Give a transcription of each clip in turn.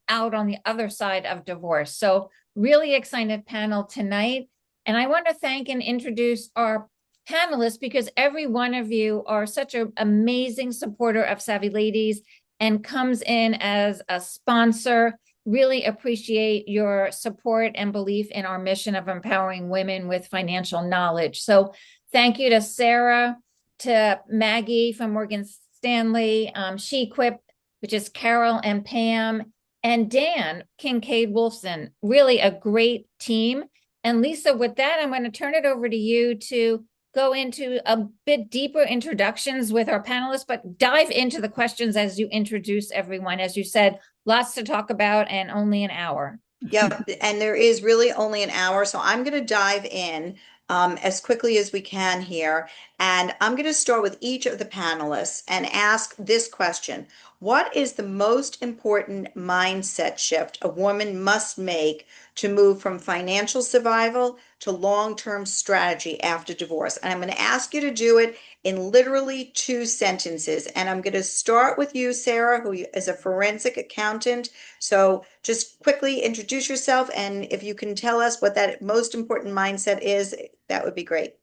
out on the other side of divorce. So really excited panel tonight. And I want to thank and introduce our panelists because every one of you are such an amazing supporter of Savvy Ladies and comes in as a sponsor. Really appreciate your support and belief in our mission of empowering women with financial knowledge. So thank you to Sarah, to Maggie from Morgan Stanley, SheQuip, which is Carol and Pam, and Dan Kincaid Wolfson. Really a great team. And Lisa, with that, I'm going to turn it over to you to go into a bit deeper introductions with our panelists, but dive into the questions as you introduce everyone. As you said, lots to talk about and only an hour. Yep, and there is really only an hour, so I'm going to dive in as quickly as we can here. And I'm going to start with each of the panelists and ask this question. What is the most important mindset shift a woman must make to move from financial survival to long-term strategy after divorce? And I'm going to ask you to do it in literally 2 sentences. And I'm going to start with you, Sarah, who is a forensic accountant. So just quickly introduce yourself, and if you can tell us what that most important mindset is, that would be great.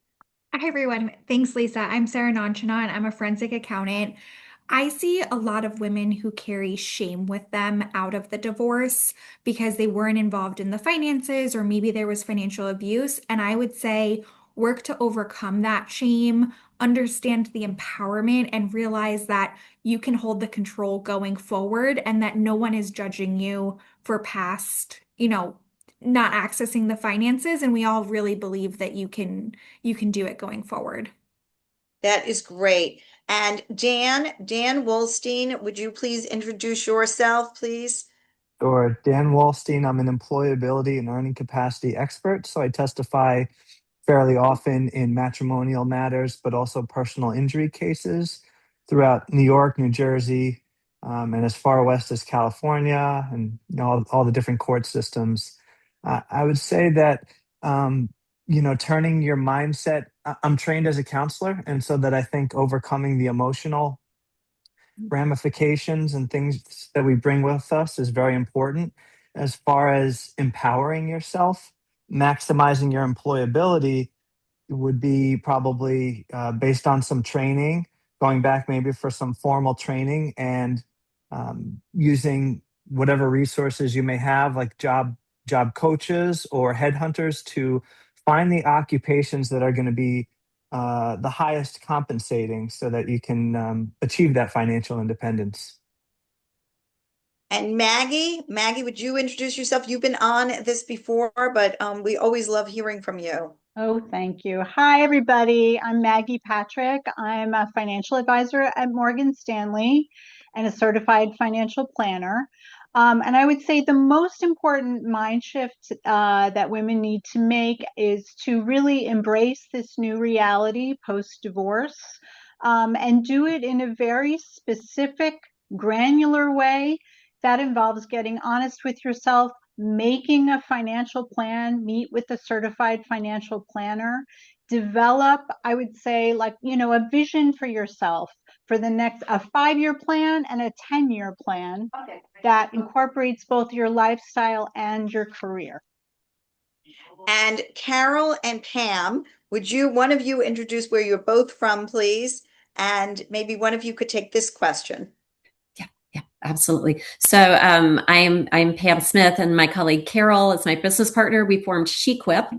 Hi, everyone. Thanks, Lisa. I'm Sarah Nanchana, and I'm a forensic accountant. I see a lot of women who carry shame with them out of the divorce because they weren't involved in the finances or maybe there was financial abuse. And I would say work to overcome that shame, understand the empowerment, and realize that you can hold the control going forward and that no one is judging you for past, not accessing the finances. And we all really believe that you can do it going forward. That is great. And Dan Wolstein, would you please introduce yourself, please? Or Dan Wallstein. I'm an employability and earning capacity expert. So I testify fairly often in matrimonial matters, but also personal injury cases throughout New York, New Jersey, and as far west as California, and all the different court systems. I would say that turning your mindset. I'm trained as a counselor, and so that I think overcoming the emotional ramifications and things that we bring with us is very important. As far as empowering yourself, maximizing your employability would be probably based on some training, going back maybe for some formal training and using whatever resources you may have, like job coaches or headhunters, to find the occupations that are going to be the highest compensating so that you can achieve that financial independence. And Maggie, would you introduce yourself? You've been on this before, but we always love hearing from you. Oh, thank you. Hi, everybody. I'm Maggie Patrick. I'm a financial advisor at Morgan Stanley and a certified financial planner. And I would say the most important mind shift that women need to make is to really embrace this new reality post-divorce, and do it in a very specific, granular way that involves getting honest with yourself, making a financial plan, meet with a certified financial planner, develop, I would say, like, a vision for yourself for the next, a 5-year plan and a 10-year plan that incorporates both your lifestyle and your career. And Carol and Pam, would you, one of you, introduce where you're both from, please? And maybe one of you could take this question. Yeah, absolutely. So I'm Pam Smith, and my colleague Carol is my business partner. We formed SheQuip.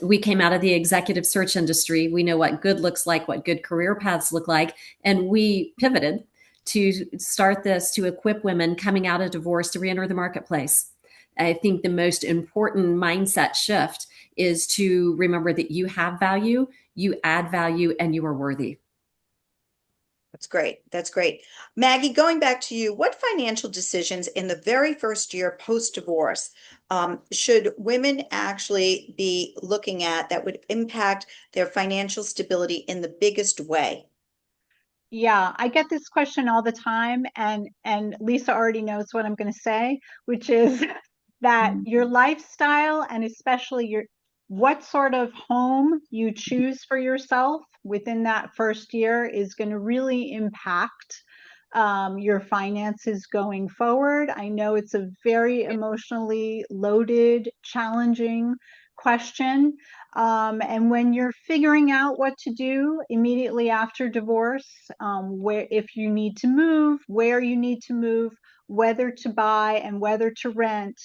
We came out of the executive search industry. We know what good looks like, what good career paths look like, and we pivoted to start this to equip women coming out of divorce to reenter the marketplace. I think the most important mindset shift is to remember that you have value, you add value, and you are worthy. That's great. That's great. Maggie, going back to you, what financial decisions in the very first year post-divorce should women actually be looking at that would impact their financial stability in the biggest way? Yeah, I get this question all the time, and Lisa already knows what I'm going to say, which is that your lifestyle and especially what sort of home you choose for yourself within that first year is going to really impact your finances going forward. I know it's a very emotionally loaded, challenging question. And when you're figuring out what to do immediately after divorce, where if you need to move, where you need to move, whether to buy and whether to rent,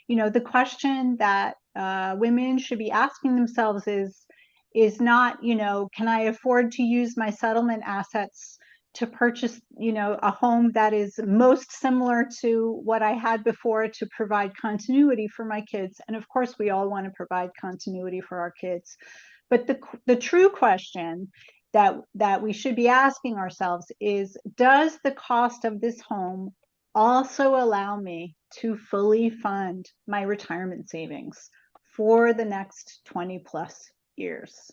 the question that women should be asking themselves is not, can I afford to use my settlement assets to purchase, a home that is most similar to what I had before to provide continuity for my kids. And of course, we all want to provide continuity for our kids. But the true question that we should be asking ourselves is, does the cost of this home also allow me to fully fund my retirement savings for the next 20 plus years?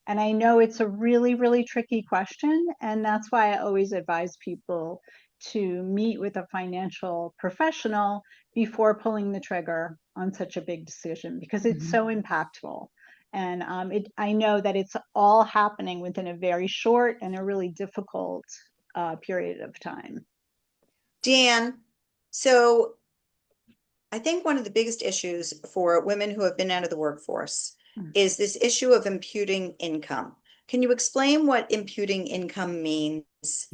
And I know it's a really, really tricky question. And that's why I always advise people to meet with a financial professional before pulling the trigger on such a big decision, because it's so impactful. And I know that it's all happening within a very short and a really difficult period of time. Dan, so I think one of the biggest issues for women who have been out of the workforce is this issue of imputing income. Can you explain what imputing income means?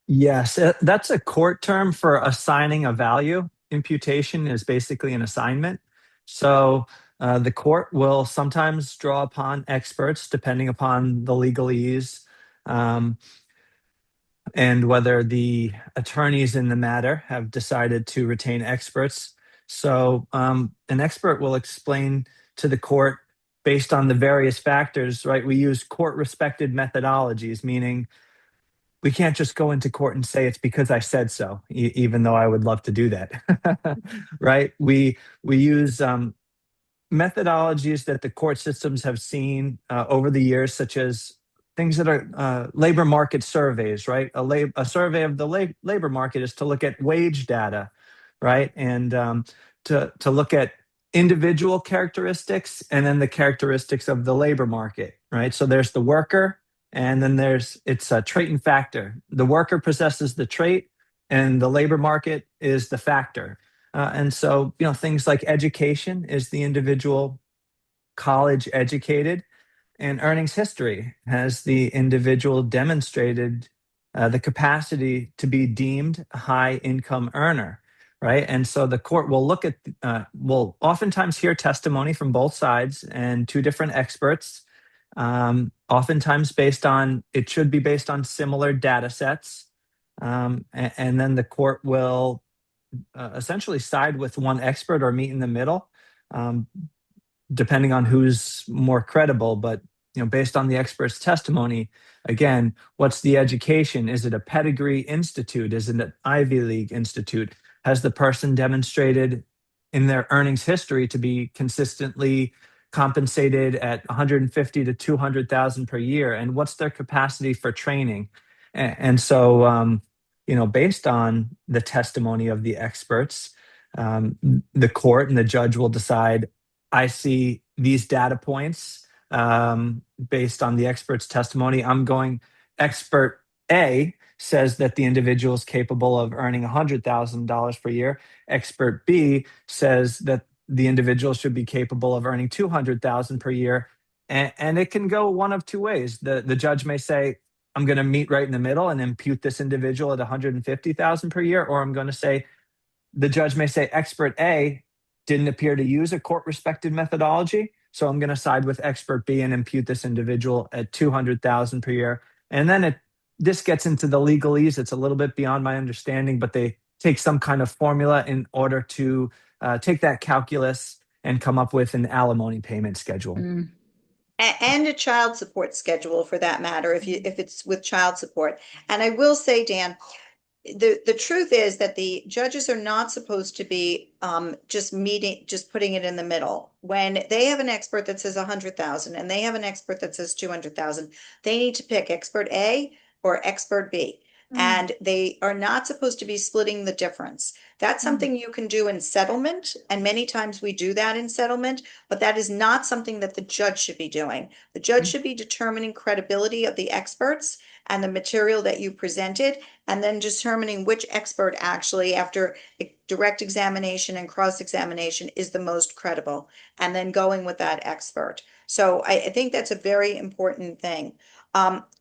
Yes, that's a court term for assigning a value. Imputation is basically an assignment. So the court will sometimes draw upon experts depending upon the legalese. And whether the attorneys in the matter have decided to retain experts. So an expert will explain to the court based on the various factors, right? We use court respected methodologies, meaning we can't just go into court and say it's because I said so, even though I would love to do that, right? We use methodologies that the court systems have seen over the years, such as things that are labor market surveys, right? A survey of the labor market is to look at wage data, right? And to look at individual characteristics and then the characteristics of the labor market, right? So there's the worker, and then it's a trait and factor. The worker possesses the trait, and the labor market is the factor. And so, things like education, is the individual college educated, and earnings history, has the individual demonstrated the capacity to be deemed a high income earner, right? And so the court will will oftentimes hear testimony from both sides and two different experts, oftentimes it should be based on similar data sets. And then the court will essentially side with one expert or meet in the middle, um, depending on who's more credible. But based on the expert's testimony, again, what's the education? Is it a pedigree institute? Is it an Ivy League institute? Has the person demonstrated in their earnings history to be consistently compensated at 150 to 200,000 per year? And what's their capacity for training? And so based on the testimony of the experts, the court and the judge will decide, I see these data points based on the expert's testimony. Expert A says that the individual is capable of earning $100,000 per year. Expert B says that the individual should be capable of earning $200,000 per year. And it can go one of two ways. The judge may say, I'm going to meet right in the middle and impute this individual at 150,000 per year, or the judge may say expert A didn't appear to use a court respected methodology, so I'm going to side with expert B and impute this individual at 200,000 per year. And then this gets into the legalese. It's a little bit beyond my understanding, but they take some kind of formula in order to take that calculus and come up with an alimony payment schedule. And a child support schedule, for that matter, if it's with child support. And I will say, Dan, the truth is that the judges are not supposed to be just putting it in the middle. When they have an expert that says 100,000 and they have an expert that says 200,000, they need to pick expert A or expert B. And they are not supposed to be splitting the difference. That's something you can do in settlement, and many times we do that in settlement, but that is not something that the judge should be doing. The judge should be determining credibility of the experts and the material that you presented, and then determining which expert actually, after direct examination and cross-examination, is the most credible, and then going with that expert. So I think that's a very important thing.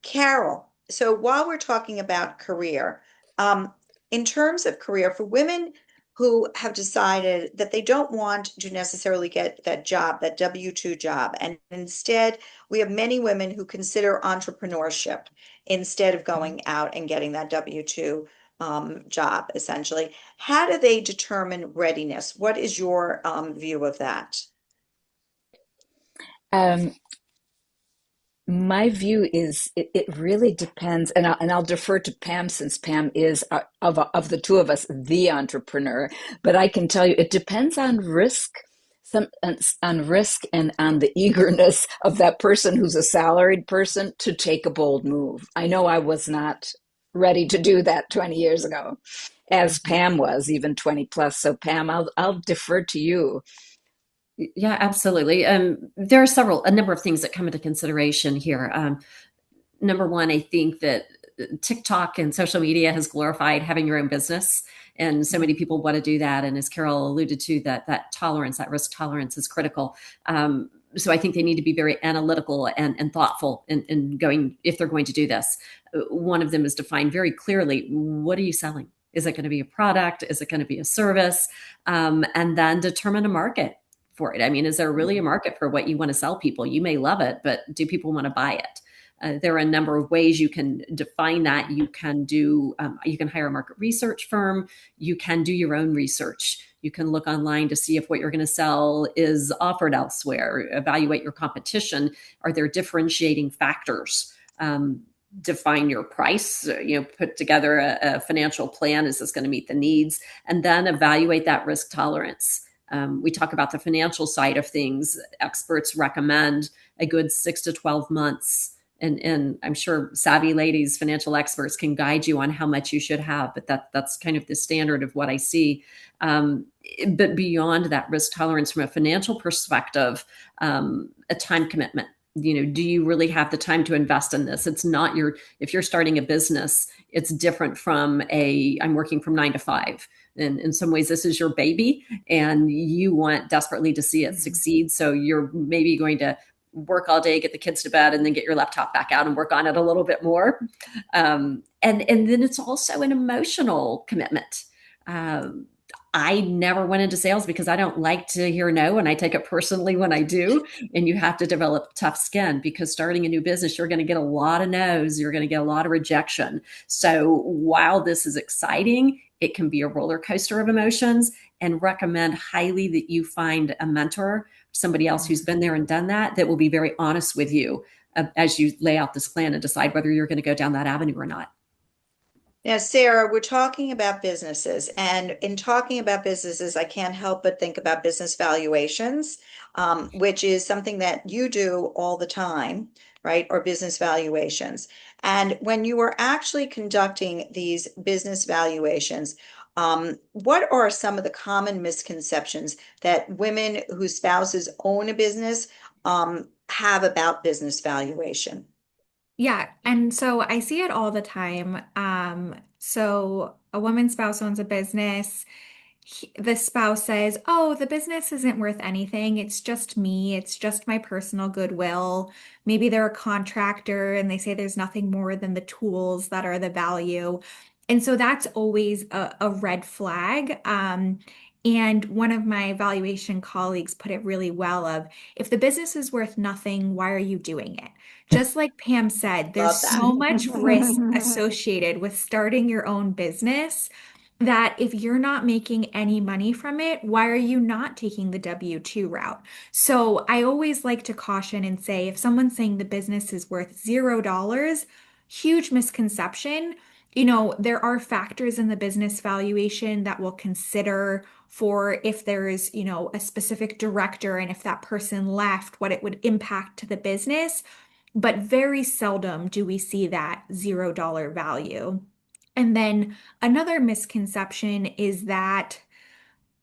Carol, so while we're talking about career, um, in terms of career for women who have decided that they don't want to necessarily get that job, that W-2 job, and instead we have many women who consider entrepreneurship instead of going out and getting that W-2 job, essentially. How do they determine readiness? What is your view of that? Um, my view is it really depends, and I'll defer to Pam since Pam is of the two of us the entrepreneur. But I can tell you it depends on risk, some on risk and on the eagerness of that person who's a salaried person to take a bold move. I know I was not ready to do that 20 years ago, as Pam was even 20 plus. So Pam, I'll defer to you. Yeah, absolutely. There are a number of things that come into consideration here. Number one, I think that TikTok and social media has glorified having your own business, and so many people want to do that. And as Carol alluded to, that tolerance, that risk tolerance, is critical. So I think they need to be very analytical and thoughtful in going if they're going to do this. One of them is define very clearly, what are you selling? Is it going to be a product? Is it going to be a service? And then determine a market for it. I mean, is there really a market for what you want to sell people? You may love it, but do people want to buy it? There are a number of ways you can define that. You can you can hire a market research firm. You can do your own research. You can look online to see if what you're going to sell is offered elsewhere. Evaluate your competition. Are there differentiating factors? Define your price, put together a financial plan. Is this going to meet the needs? And then evaluate that risk tolerance. We talk about the financial side of things. Experts recommend a good 6 to 12 months. And I'm sure savvy ladies, financial experts, can guide you on how much you should have, but that's kind of the standard of what I see. But beyond that risk tolerance from a financial perspective, a time commitment. Do you really have the time to invest in this? It's not if you're starting a business, it's different from I'm working from 9 to 5. And in some ways, this is your baby and you want desperately to see it succeed. So you're maybe going to work all day, get the kids to bed, and then get your laptop back out and work on it a little bit more. And then it's also an emotional commitment. I never went into sales because I don't like to hear no, and I take it personally when I do. And you have to develop tough skin, because starting a new business, you're going to get a lot of no's, you're going to get a lot of rejection. So while this is exciting, it can be a roller coaster of emotions, and recommend highly that you find a mentor, somebody else who's been there and done that will be very honest with you as you lay out this plan and decide whether you're going to go down that avenue or not. Now, Sarah, we're talking about businesses, and in talking about businesses, I can't help but think about business valuations, which is something that you do all the time, right? Or business valuations. And when you are actually conducting these business valuations, what are some of the common misconceptions that women whose spouses own a business have about business valuation? Yeah, and so I see it all the time. So a woman's spouse owns a business. The spouse says, "Oh, the business isn't worth anything. It's just me. It's just my personal goodwill." Maybe they're a contractor and they say there's nothing more than the tools that are the value. And so that's always a red flag. And one of my valuation colleagues put it really well of, if the business is worth nothing, why are you doing it? Just like Pam said, there's Love that. so much risk associated with starting your own business that if you're not making any money from it, why are you not taking the W-2 route? So I always like to caution and say, if someone's saying the business is worth $0, huge misconception. There are factors in the business valuation that we'll consider for if there is, a specific director and if that person left, what it would impact to the business. But very seldom do we see that $0 value. And then another misconception is that,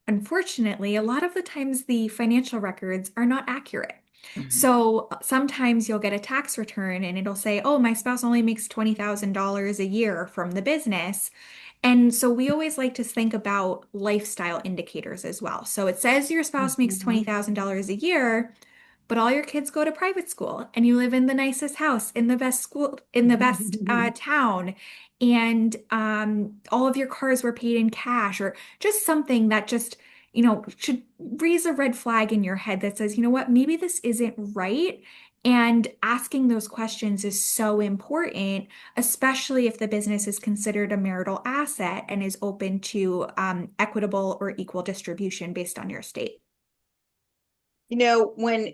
unfortunately, a lot of the times the financial records are not accurate. Mhm. So sometimes you'll get a tax return and it'll say, oh, my spouse only makes $20,000 a year from the business. And so we always like to think about lifestyle indicators as well. So it says your spouse makes Mhm. $20,000 a year, but all your kids go to private school and you live in the nicest house in the best school in the best town, and all of your cars were paid in cash, or just something that just should raise a red flag in your head that says, you know what, maybe this isn't right. And asking those questions is so important, especially if the business is considered a marital asset and is open to equitable or equal distribution based on your state. When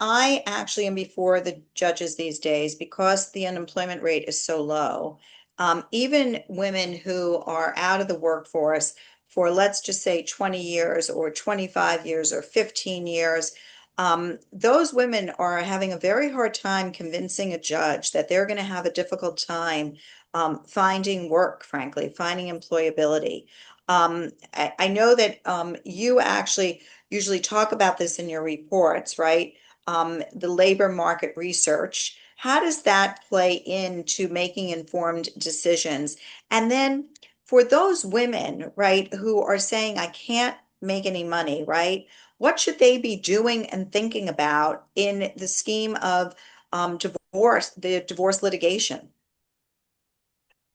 I actually am before the judges these days, because the unemployment rate is so low, even women who are out of the workforce for, let's just say, 20 years or 25 years or 15 years, those women are having a very hard time convincing a judge that they're going to have a difficult time finding work, frankly, finding employability. I know that you actually usually talk about this in your reports, right? The labor market research. How does that play into making informed decisions? And then for those women, right, who are saying, I can't make any money, right? What should they be doing and thinking about in the scheme of the divorce litigation?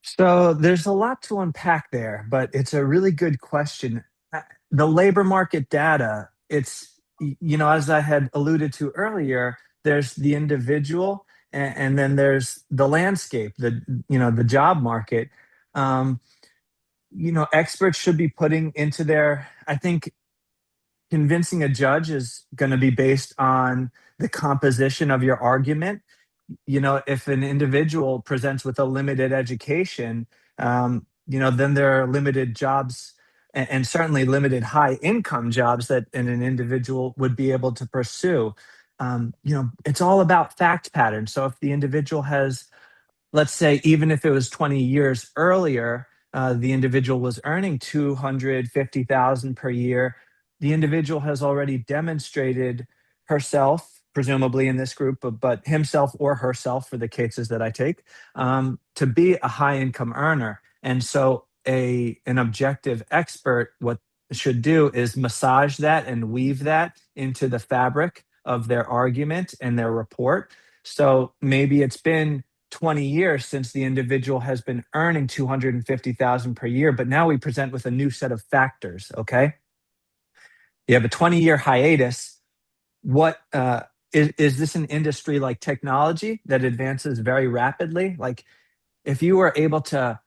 So there's a lot to unpack there, but it's a really good question. The labor market data, as I had alluded to earlier, there's the individual and then there's the landscape, the job market. Um, Experts should be putting into I think convincing a judge is going to be based on the composition of your argument. If an individual presents with a limited education, then there are limited jobs and certainly limited high income jobs that an individual would be able to pursue. It's all about fact patterns. So if the individual has, let's say, even if it was 20 years earlier, the individual was earning 250,000 per year. The individual has already demonstrated herself, presumably in this group, but himself or herself for the cases that I take, to be a high income earner. And so an objective expert, what should do is massage that and weave that into the fabric of their argument and their report. So maybe it's been 20 years since the individual has been earning 250,000 per year, but now we present with a new set of factors. Okay, you have a 20-year hiatus. What is this an industry like technology that advances very rapidly? Like, if you were able to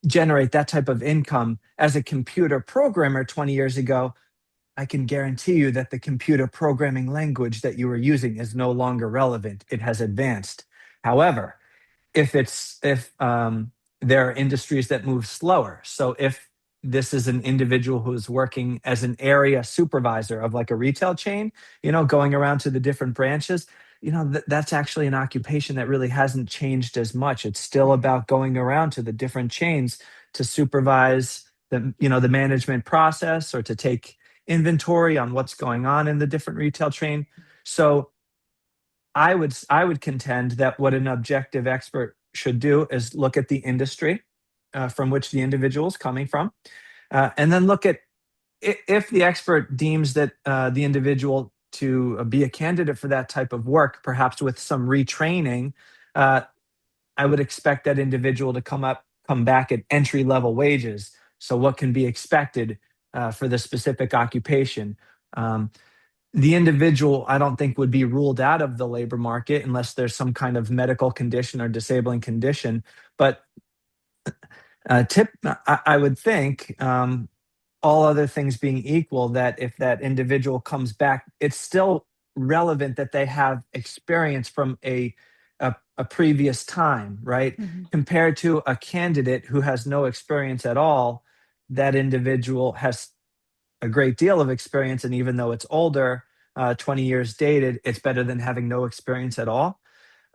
generate that type of income as a computer programmer 20 years ago, I can guarantee you that the computer programming language that you were using is no longer relevant. It has advanced. However, if there are industries that move slower. So if this is an individual who is working as an area supervisor of like a retail chain, going around to the different branches, that's actually an occupation that really hasn't changed as much. It's still about going around to the different chains to supervise the management process or to take inventory on what's going on in the different retail chain. So I would contend that what an objective expert should do is look at the industry from which the individual is coming from, and then look at if the expert deems that the individual to be a candidate for that type of work, perhaps with some retraining. Uh, I would expect that individual to come back at entry level wages. So what can be expected for the specific occupation? Um, the individual, I don't think, would be ruled out of the labor market unless there's some kind of medical condition or disabling condition. But I would think, all other things being equal, that if that individual comes back, it's still relevant that they have experience from a previous time, right? Mhm. Compared to a candidate who has no experience at all, that individual has a great deal of experience, and even though it's older, 20 years dated, it's better than having no experience at all.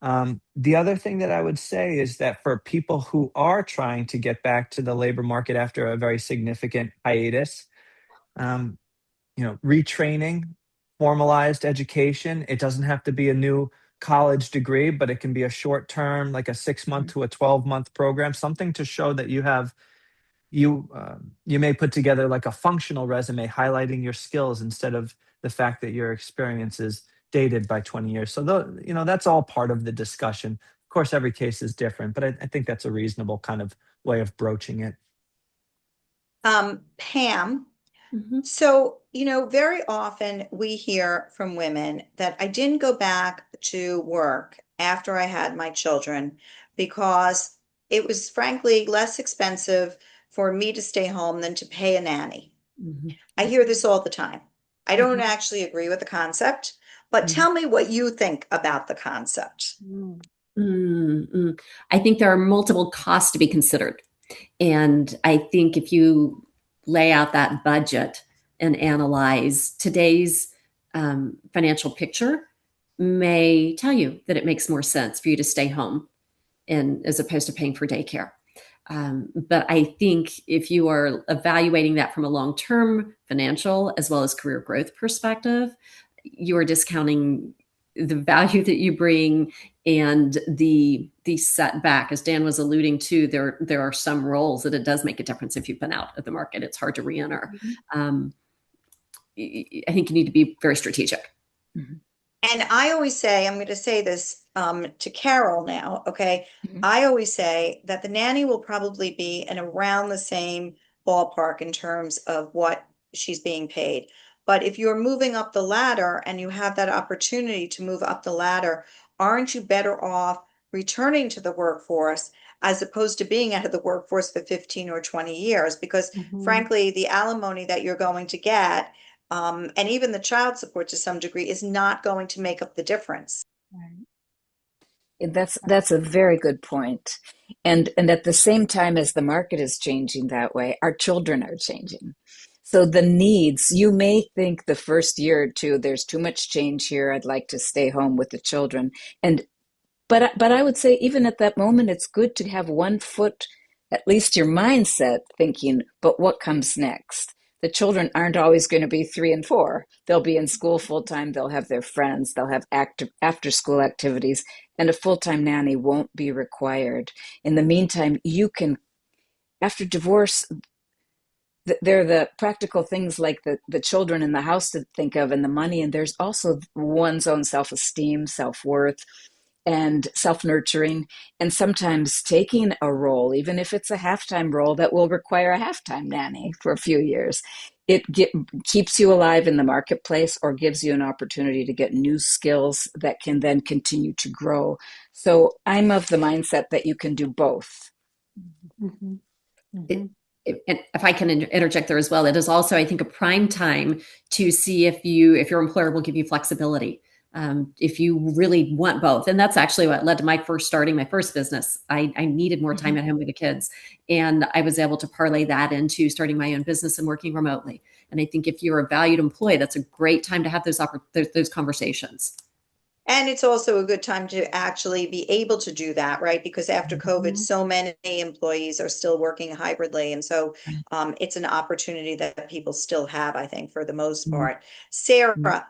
The other thing that I would say is that for people who are trying to get back to the labor market after a very significant hiatus, um, retraining formalized education. It doesn't have to be a new college degree, but it can be a short term, like a 6 month to a 12-month program, something to show that you may put together like a functional resume highlighting your skills instead of the fact that your experience is dated by 20 years. So that's all part of the discussion. Of course, every case is different, but I think that's a reasonable kind of way of broaching it. Pam, Mhm. so, very often we hear from women that I didn't go back to work after I had my children because it was frankly less expensive for me to stay home than to pay a nanny. Mhm. I hear this all the time. I don't Mhm. actually agree with the concept, but Mhm. tell me what you think about the concept. Mm. Mm. I think there are multiple costs to be considered. And I think if you lay out that budget and analyze today's financial picture, may tell you that it makes more sense for you to stay home and as opposed to paying for daycare. But I think if you are evaluating that from a long-term financial as well as career growth perspective, you are discounting the value that you bring and the setback. As Dan was alluding to, there are some roles that it does make a difference if you've been out of the market. It's hard to re-enter. Um, I think you need to be very strategic. Mhm. And I always say, I'm going to say this to Carol now, okay? Mhm. I always say that the nanny will probably be in around the same ballpark in terms of what she's being paid. But if you're moving up the ladder and you have that opportunity to move up the ladder, aren't you better off returning to the workforce as opposed to being out of the workforce for 15 or 20 years? Because Mhm. frankly, the alimony that you're going to get and even the child support to some degree is not going to make up the difference. Right. That's a very good point. And at the same time as the market is changing that way, our children are changing. So the needs, you may think the first year or two, there's too much change here. I'd like to stay home with the children. And but I would say even at that moment, it's good to have one foot, at least your mindset thinking, but what comes next? The children aren't always going to be 3 and 4. They'll be in school full time. They'll have their friends. They'll have active after school activities, and a full time nanny won't be required. In the meantime, you can, after divorce, there are the practical things like the children in the house to think of and the money, and there's also one's own self esteem, self worth, and self nurturing, and sometimes taking a role, even if it's a halftime role that will require a halftime nanny for a few years. Keeps you alive in the marketplace or gives you an opportunity to get new skills that can then continue to grow. So I'm of the mindset that you can do both. Mhm. It, Mhm. and if I can interject there as well, it is also, I think, a prime time to see if your employer will give you flexibility. If you really want both, and that's actually what led to my first starting my first business. I needed more time Mhm. at home with the kids, and I was able to parlay that into starting my own business and working remotely. And I think if you're a valued employee, that's a great time to have those conversations. And it's also a good time to actually be able to do that, right? Because after COVID, Mhm. so many employees are still working hybridly. And so Right. it's an opportunity that people still have, I think, for the most Mhm. part. Sarah,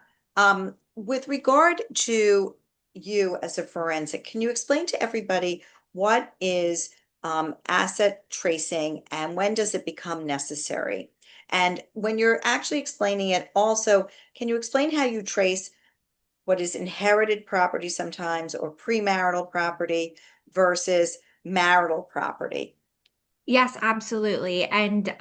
with regard to you as a forensic, can you explain to everybody what is asset tracing and when does it become necessary? And when you're actually explaining it, also, can you explain how you trace what is inherited property sometimes or premarital property versus marital property? Yes, absolutely. And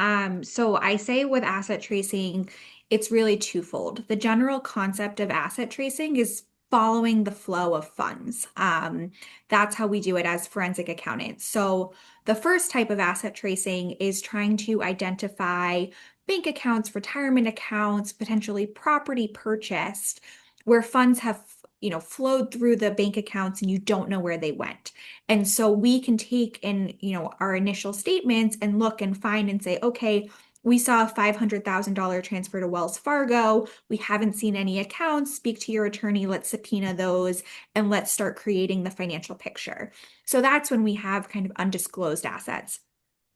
so I say with asset tracing, it's really twofold. The general concept of asset tracing is following the flow of funds. That's how we do it as forensic accountants. So the first type of asset tracing is trying to identify bank accounts, retirement accounts, potentially property purchased, where funds have, flowed through the bank accounts and you don't know where they went. And so we can take in, our initial statements and look and find and say, okay, we saw a $500,000 transfer to Wells Fargo. We haven't seen any accounts. Speak to your attorney. Let's subpoena those and let's start creating the financial picture. So that's when we have kind of undisclosed assets.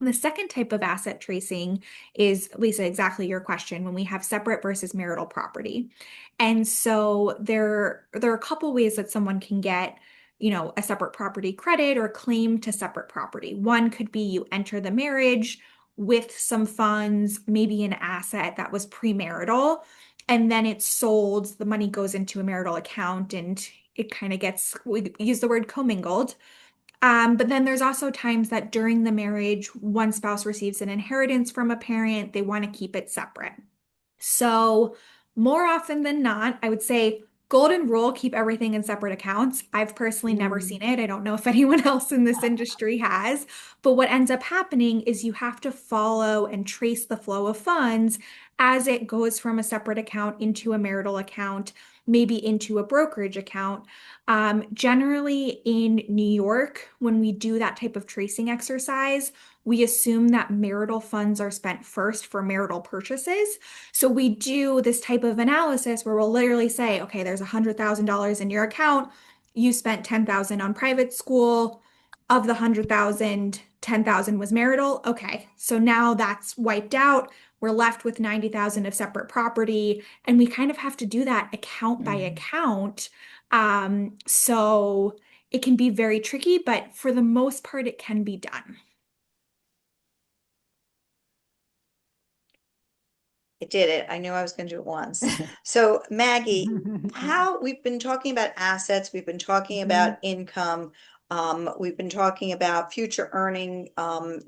The second type of asset tracing is, Lisa, exactly your question, when we have separate versus marital property. And so there are a couple ways that someone can get, a separate property credit or claim to separate property. One could be you enter the marriage with some funds, maybe an asset that was premarital, and then it's sold, the money goes into a marital account and it kind of gets, we use the word commingled. But then there's also times that during the marriage, one spouse receives an inheritance from a parent, they want to keep it separate. So, more often than not, I would say golden rule, keep everything in separate accounts. I've personally never Mm. seen it. I don't know if anyone else in this industry has. But what ends up happening is you have to follow and trace the flow of funds as it goes from a separate account into a marital account, maybe into a brokerage account. Generally, in New York, when we do that type of tracing exercise, we assume that marital funds are spent first for marital purchases. So we do this type of analysis where we'll literally say, okay, there's $100,000 in your account. You spent 10,000 on private school. Of the 100,000, 10,000 was marital. Okay, so now that's wiped out. We're left with 90,000 of separate property, and we kind of have to do that account by Mhm. account. So it can be very tricky, but for the most part, it can be done. I did it. I knew I was going to do it once. So, Maggie, how we've been talking about assets, we've been talking about Mhm. income, we've been talking about future earning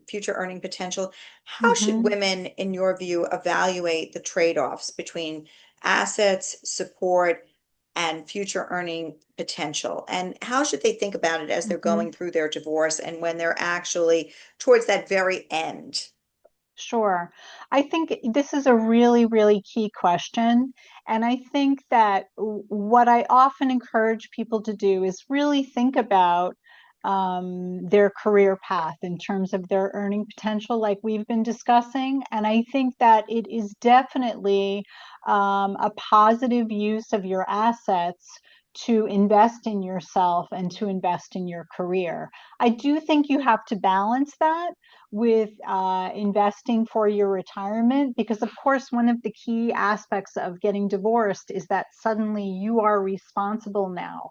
potential. How should Mhm. women, in your view, evaluate the trade-offs between assets, support, and future earning potential? And how should they think about it as they're Mhm. going through their divorce and when they're actually towards that very end? Sure. I think this is a really, really key question. And I think that what I often encourage people to do is really think about their career path in terms of their earning potential, like we've been discussing. And I think that it is definitely a positive use of your assets to invest in yourself and to invest in your career. I do think you have to balance that with investing for your retirement, because of course one of the key aspects of getting divorced is that suddenly you are responsible now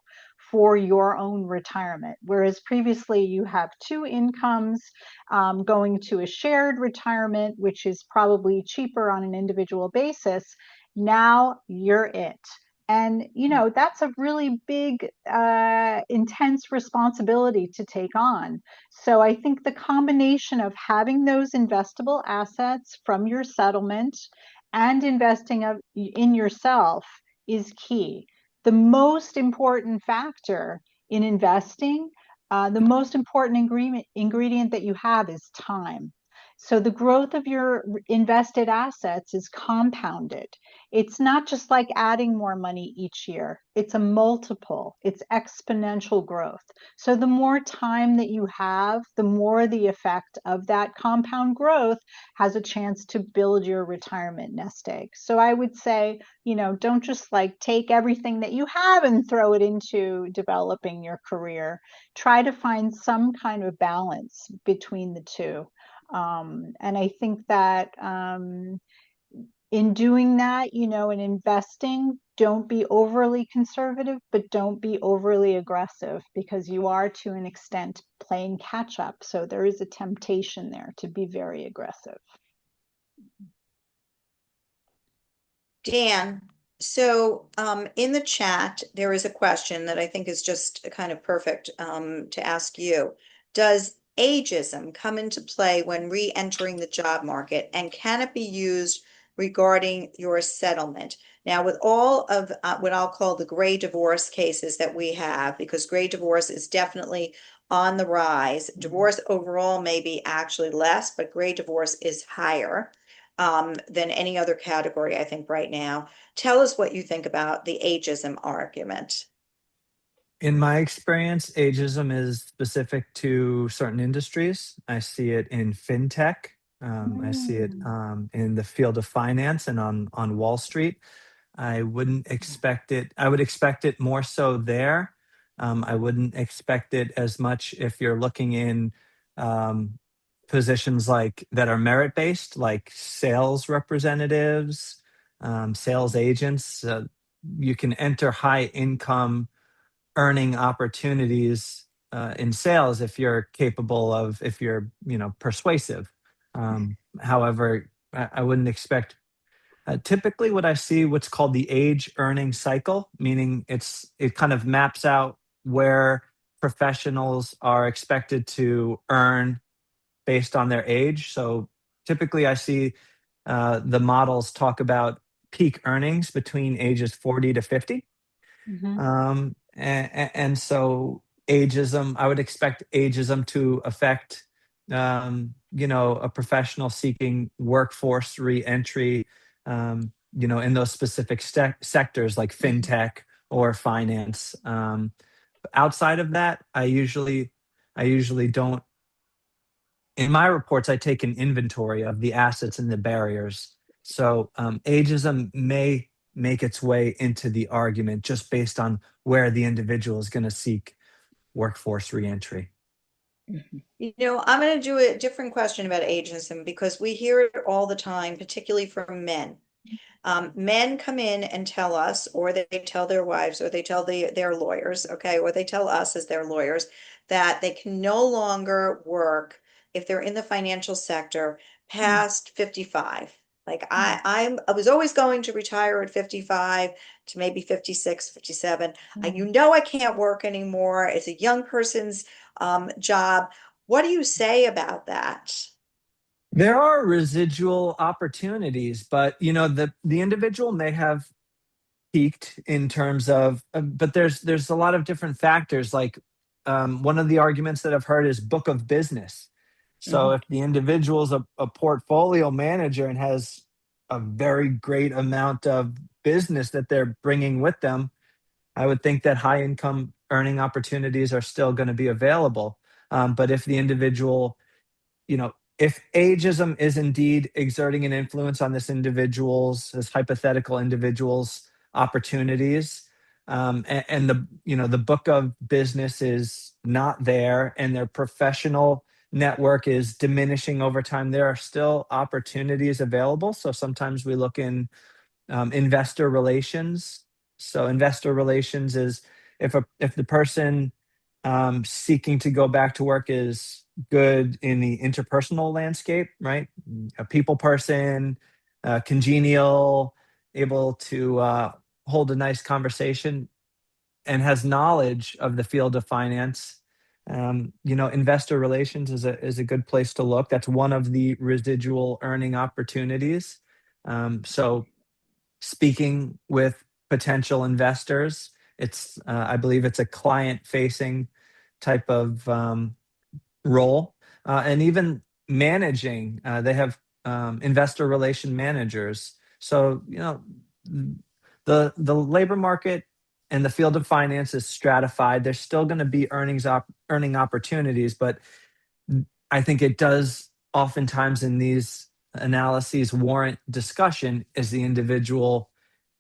for your own retirement, whereas previously you have two incomes going to a shared retirement, which is probably cheaper on an individual basis. Now you're it. And that's a really big intense responsibility to take on. So I think the combination of having those investable assets from your settlement and investing in yourself is key. The most important factor in investing, the most important ingredient that you have is time. So the growth of your invested assets is compounded. It's not just like adding more money each year. It's a multiple. It's exponential growth. So the more time that you have, the more the effect of that compound growth has a chance to build your retirement nest egg. So I would say, don't just like take everything that you have and throw it into developing your career. Try to find some kind of balance between the two. And I think that in doing that, in investing, don't be overly conservative, but don't be overly aggressive, because you are to an extent playing catch up. So there is a temptation there to be very aggressive. Dan, so in the chat, there is a question that I think is just kind of perfect to ask you. Does ageism come into play when re-entering the job market, and can it be used regarding your settlement? Now, with all of what I'll call the gray divorce cases that we have, because gray divorce is definitely on the rise, divorce overall may be actually less, but gray divorce is higher than any other category, I think, right now. Tell us what you think about the ageism argument. In my experience, ageism is specific to certain industries. I see it in fintech. I see it Mm. in the field of finance and on Wall Street. I wouldn't expect it. I would expect it more so there. I wouldn't expect it as much if you're looking in um, positions like that are merit based, like sales representatives, sales agents. You can enter high income earning opportunities in sales if you're capable of, if you're, persuasive. However, I wouldn't expect. Typically, what I see, what's called the age earning cycle, meaning it kind of maps out where professionals are expected to earn based on their age. So typically, I see the models talk about peak earnings between ages 40 to 50. Mhm. And so ageism, I would expect ageism to affect, a professional seeking workforce reentry, in those specific sectors like fintech or finance. Outside of that, I usually don't. In my reports, I take an inventory of the assets and the barriers. So ageism may make its way into the argument just based on where the individual is going to seek workforce reentry. Mhm. I'm going to do a different question about ageism because we hear it all the time, particularly from men. Men come in and tell us, or they tell their wives, or they tell their lawyers, okay, or they tell us as their lawyers that they can no longer work if they're in the financial sector past 55. Like I was always going to retire at 55 to maybe 56, 57. I can't work anymore. It's a young person's job. What do you say about that? There are residual opportunities, but the individual may have peaked in terms of, but there's a lot of different factors. Like one of the arguments that I've heard is book of business. So Mhm. if the individual is a portfolio manager and has a very great amount of business that they're bringing with them, I would think that high income earning opportunities are still going to be available. But if the individual, if ageism is indeed exerting an influence on this hypothetical individual's opportunities, and the book of business is not there, and their professional network is diminishing over time, there are still opportunities available. So sometimes we look in investor relations. So investor relations is if the person seeking to go back to work is good in the interpersonal landscape, right? A people person, congenial, able to hold a nice conversation, and has knowledge of the field of finance. Investor relations is a good place to look. That's one of the residual earning opportunities. So speaking with potential investors. I believe it's a client facing type of role, and even managing. They have investor relation managers. So the labor market and the field of finance is stratified. There's still going to be earning opportunities, but I think it does oftentimes in these analyses warrant discussion. Is the individual,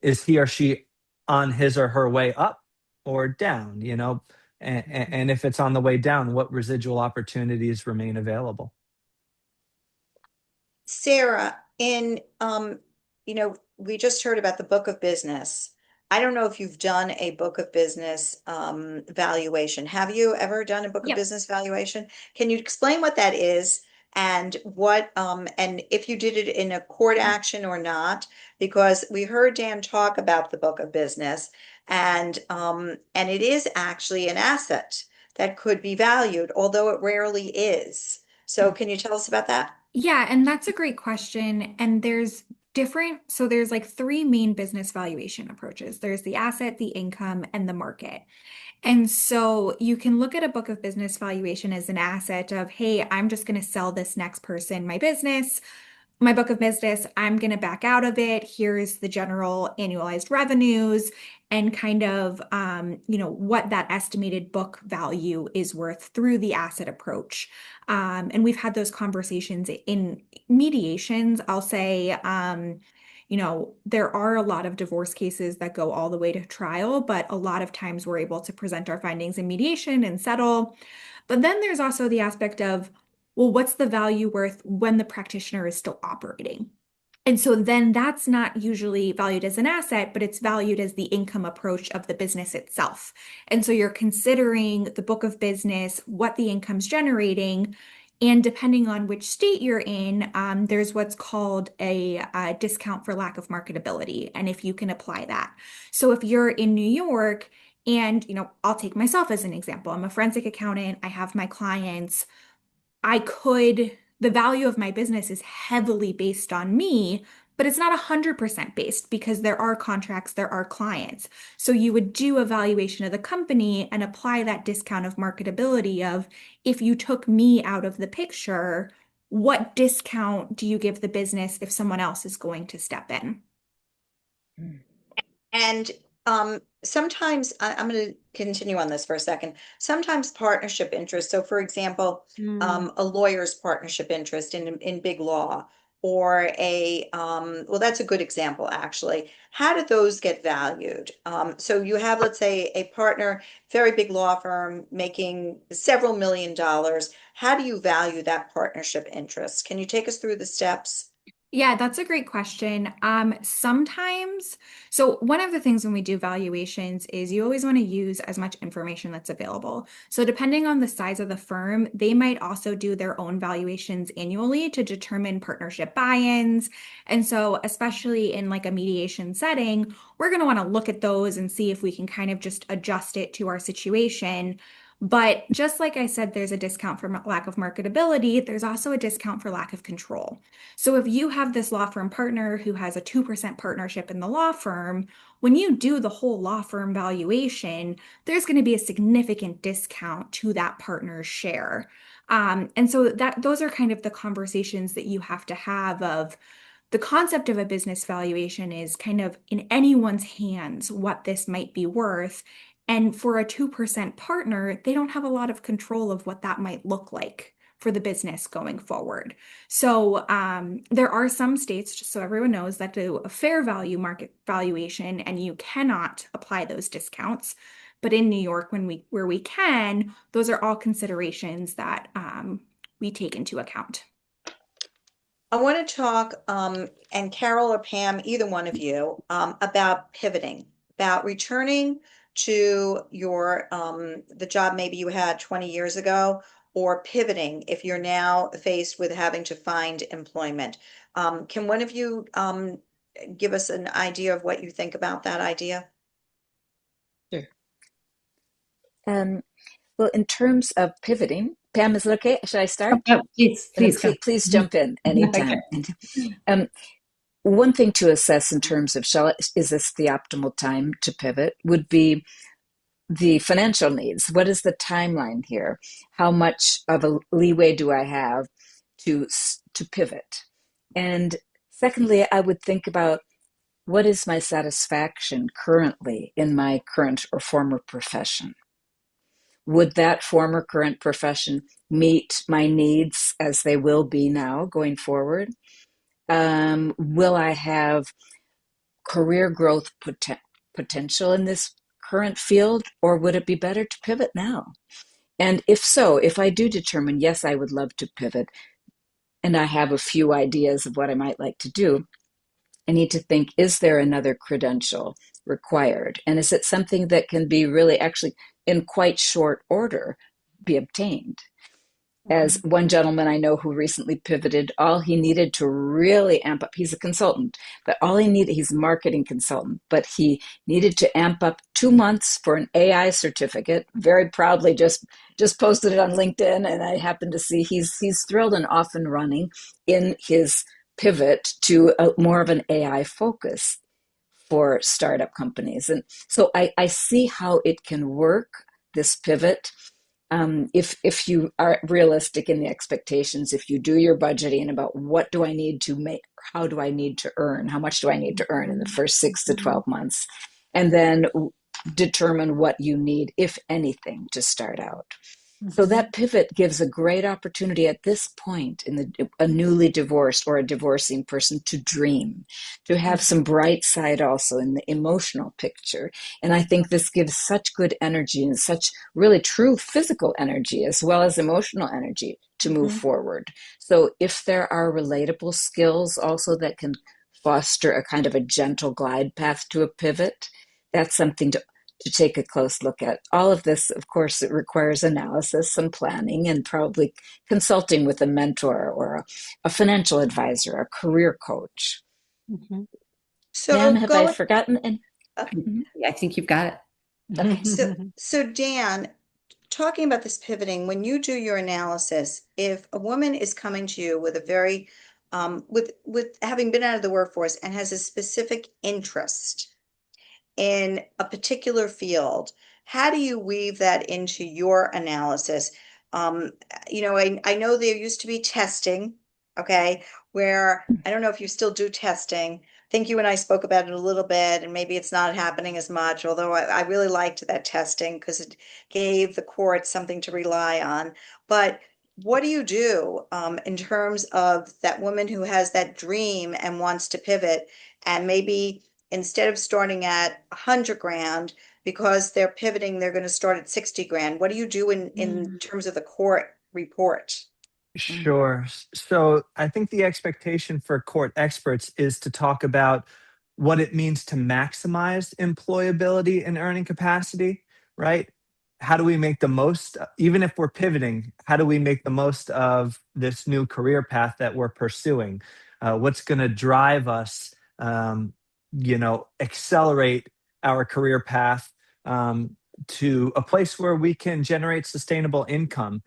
is he or she on his or her way up or down, and if it's on the way down, what residual opportunities remain available? Sarah, we just heard about the book of business. I don't know if you've done a book of business valuation. Have you ever done a book of Yep. business valuation? Can you explain what that is and and if you did it in a court action or not? Because we heard Dan talk about the book of business and it is actually an asset that could be valued, although it rarely is. So can you tell us about that? Yeah, and that's a great question. And there's like three main business valuation approaches. There's the asset, the income, and the market. And so you can look at a book of business valuation as an asset of, hey, I'm just going to sell this next person my business, my book of business. I'm going to back out of it. Here's the general annualized revenues and kind of, what that estimated book value is worth through the asset approach. And we've had those conversations in mediations. I'll say, there are a lot of divorce cases that go all the way to trial, but a lot of times we're able to present our findings in mediation and settle. But then there's also the aspect of well, what's the value worth when the practitioner is still operating? And so then that's not usually valued as an asset, but it's valued as the income approach of the business itself. And so you're considering the book of business, what the income's generating, and depending on which state you're in, there's what's called a discount for lack of marketability, and if you can apply that. So if you're in New York, and I'll take myself as an example. I'm a forensic accountant. I have my clients. The value of my business is heavily based on me, but it's not 100% based because there are contracts, there are clients. So you would do a valuation of the company and apply that discount of marketability of if you took me out of the picture, what discount do you give the business if someone else is going to step in? And sometimes I'm going to continue on this for a second. Sometimes partnership interest. So, for example, a lawyer's partnership interest in big law, or well, that's a good example, actually. How do those get valued? So you have, let's say, a partner, very big law firm making several $1 million. How do you value that partnership interest? Can you take us through the steps? Yeah, that's a great question. Sometimes, so one of the things when we do valuations is you always want to use as much information that's available. So depending on the size of the firm, they might also do their own valuations annually to determine partnership buy-ins. And so, especially in like a mediation setting, we're going to want to look at those and see if we can kind of just adjust it to our situation. But just like I said, there's a discount for lack of marketability, there's also a discount for lack of control. So if you have this law firm partner who has a 2% partnership in the law firm, when you do the whole law firm valuation, there's going to be a significant discount to that partner's share. And so those are kind of the conversations that you have to have of the concept of a business valuation is kind of in anyone's hands what this might be worth. And for a 2% partner, they don't have a lot of control of what that might look like for the business going forward. So there are some states, just so everyone knows, that do a fair value market valuation, and you cannot apply those discounts. But in New York, where we can, those are all considerations that we take into account. I want to talk, and Carol or Pam, either one of you, about pivoting, about returning to the job maybe you had 20 years ago, or pivoting if you're now faced with having to find employment. Can one of you give us an idea of what you think about that idea? Sure. Um, well, in terms of pivoting, Pam, is it okay? Should I start? Oh, please, And then please go. please jump in Okay. anytime. Um, One thing to assess in terms of is this the optimal time to pivot would be the financial needs. What is the timeline here? How much of a leeway do I have to pivot? And secondly, I would think about what is my satisfaction currently in my current or former profession? Would that former current profession meet my needs as they will be now going forward? Will I have career growth potential in this current field, or would it be better to pivot now? And if so, if I do determine, yes, I would love to pivot, and I have a few ideas of what I might like to do, I need to think, is there another credential required? And is it something that can be really actually in quite short order be obtained? As one gentleman I know who recently pivoted, all he needed to really amp up, he's a consultant, but all he needed, he's a marketing consultant, but he needed to amp up 2 months for an AI certificate. Very proudly just posted it on LinkedIn, and I happened to see he's thrilled and off and running in his pivot to more of an AI focus for startup companies. And so I see how it can work, this pivot, if you are realistic in the expectations, if you do your budgeting about what do I need to make, how do I need to earn, how much do I need to earn in the first 6 to 12 months, and then determine what you need, if anything, to start out. So Mhm. that pivot gives a great opportunity at this point in a newly divorced or a divorcing person to dream, to have some bright side also in the emotional picture. And I think this gives such good energy and such really true physical energy as well as emotional energy to move Mhm. forward. So if there are relatable skills also that can foster a kind of a gentle glide path to a pivot, that's something to take a close look at. All of this, of course, it requires analysis and planning and probably consulting with a mentor or a financial advisor, a career coach. Mhm. Pam, So have I going, forgotten? uh, Yeah, I think you've got it. Okay. so Dan, talking about this pivoting, when you do your analysis, if a woman is coming to you with a very, with having been out of the workforce and has a specific interest in a particular field, how do you weave that into your analysis? Um, I know there used to be testing, okay, where I don't know if you still do testing. I think you and I spoke about it a little bit, and maybe it's not happening as much, although I really liked that testing because it gave the court something to rely on. But what do you do in terms of that woman who has that dream and wants to pivot and maybe instead of starting at 100 grand because they're pivoting, they're going to start at 60 grand. What do you do in terms of the court report? Sure. So I think the expectation for court experts is to talk about what it means to maximize employability and earning capacity, right? How do we make the most, even if we're pivoting, how do we make the most of this new career path that we're pursuing? What's going to drive us, accelerate our career path to a place where we can generate sustainable income?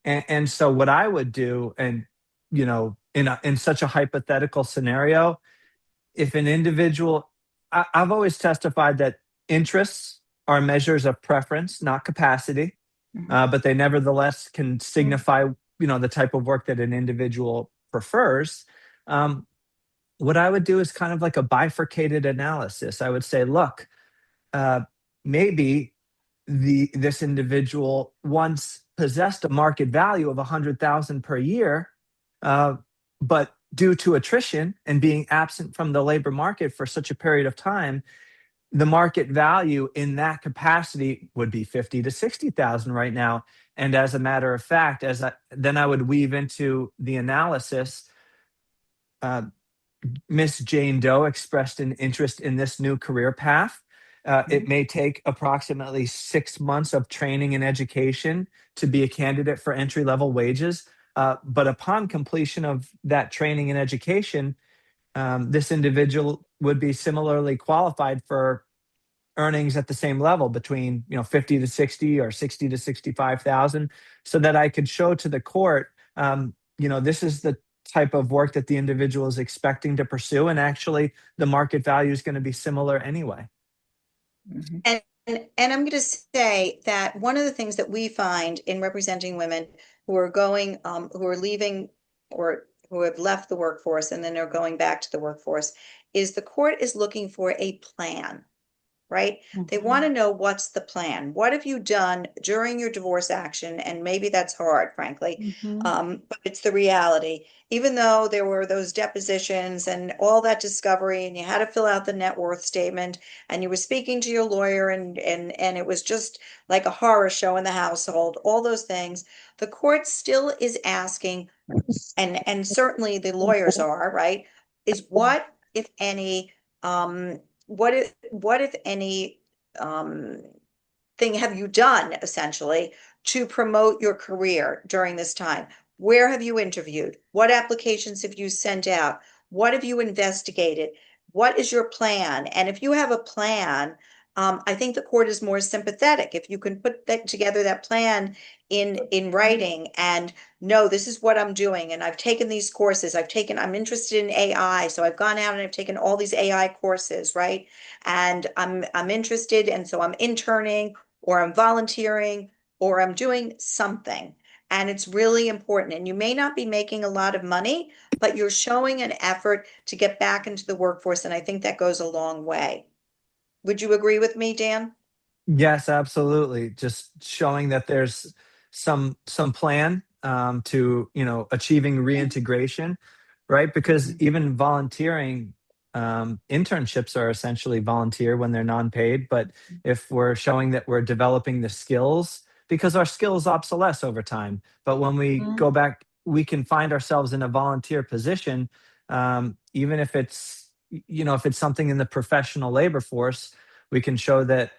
And so what I would do, and in such a hypothetical scenario, if an individual, I've always testified that interests are measures of preference, not capacity, Mhm. but they nevertheless can signify, the type of work that an individual prefers. Um, what I would do is kind of like a bifurcated analysis. I would say, look, uh, maybe this individual once possessed a market value of 100,000 per year, uh, but due to attrition and being absent from the labor market for such a period of time, the market value in that capacity would be 50 to 60,000 right now. And as a matter of fact, then I would weave into the analysis. Uh, Miss Jane Doe expressed an interest in this new career path. It may take approximately 6 months of training and education to be a candidate for entry level wages. But upon completion of that training and education, this individual would be similarly qualified for earnings at the same level between 50 to 60 or 60 to 65,000, so that I could show to the court, this is the type of work that the individual is expecting to pursue, and actually the market value is going to be similar anyway. Mhm. And I'm going to say that one of the things that we find in representing women who are going, who are leaving or who have left the workforce and then are going back to the workforce is the court is looking for a plan, right? They want to know what's the plan. What have you done during your divorce action? And maybe that's hard, frankly, Mhm. but it's the reality. Even though there were those depositions and all that discovery, and you had to fill out the net worth statement, and you were speaking to your lawyer, and it was just like a horror show in the household. All those things, the court still is asking, and certainly the lawyers are, right? Is what, if any, what if any um, thing have you done essentially to promote your career during this time? Where have you interviewed? What applications have you sent out? What have you investigated? What is your plan? And if you have a plan, I think the court is more sympathetic. If you can put that together, that plan in writing, and no, this is what I'm doing, and I've taken these courses. I'm interested in AI, so I've gone out and I've taken all these AI courses, right? And I'm interested, and so I'm interning or I'm volunteering or I'm doing something. And it's really important. And you may not be making a lot of money, but you're showing an effort to get back into the workforce. And I think that goes a long way. Would you agree with me, Dan? Yes, absolutely. Just showing that there's some plan to achieving reintegration, right? Because even volunteering, internships are essentially volunteer when they're non-paid. But if we're showing that we're developing the skills, because our skills obsolesce over time, but when we Mhm. go back, we can find ourselves in a volunteer position, even if it's if it's something in the professional labor force, we can show that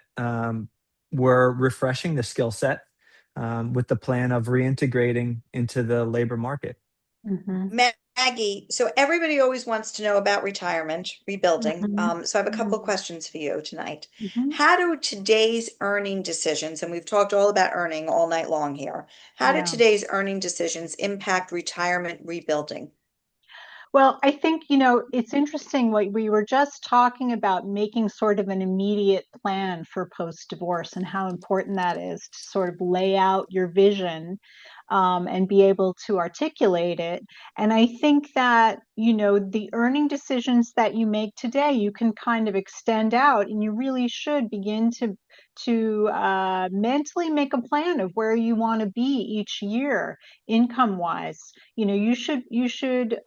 we're refreshing the skill set with the plan of reintegrating into the labor market. Mhm. Maggie, so everybody always wants to know about retirement, rebuilding. Mhm. So I have a couple of Mhm. questions for you tonight. Mhm. How do today's earning decisions, and we've talked all about earning all night long here, how do Yeah. today's earning decisions impact retirement rebuilding? Well, I think, it's interesting what we were just talking about making sort of an immediate plan for post-divorce and how important that is to sort of lay out your vision and be able to articulate it. And I think that, the earning decisions that you make today, you can kind of extend out, and you really should begin to mentally make a plan of where you want to be each year, income wise. You should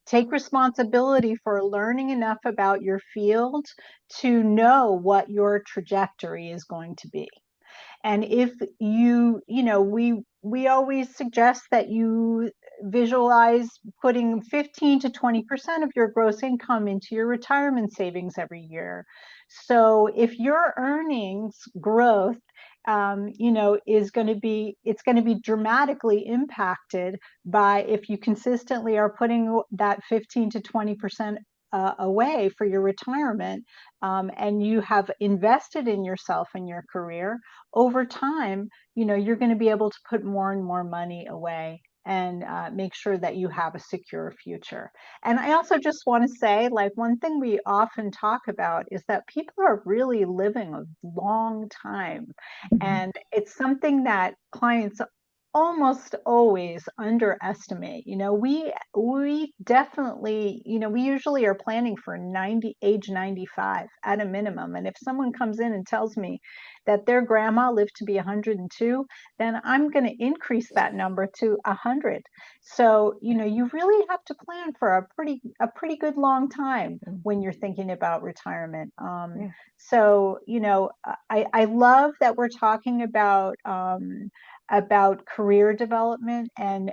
take responsibility for learning enough about your field to know what your trajectory is going to be. And if we always suggest that you visualize putting 15 to 20% of your gross income into your retirement savings every year. So if your earnings growth, is going to be, it's going to be dramatically impacted by if you consistently are putting that 15 to 20% away for your retirement, and you have invested in yourself and your career over time, you're going to be able to put more and more money away and make sure that you have a secure future. And I also just want to say, like, one thing we often talk about is that people are really living a long time. And it's something that clients almost always underestimate. We definitely, we usually are planning for age 95 at a minimum. And if someone comes in and tells me that their grandma lived to be 102, then I'm going to increase that number to 100. So, you really have to plan for a pretty good long time when you're thinking about retirement. Yeah. So, I love that we're talking about career development and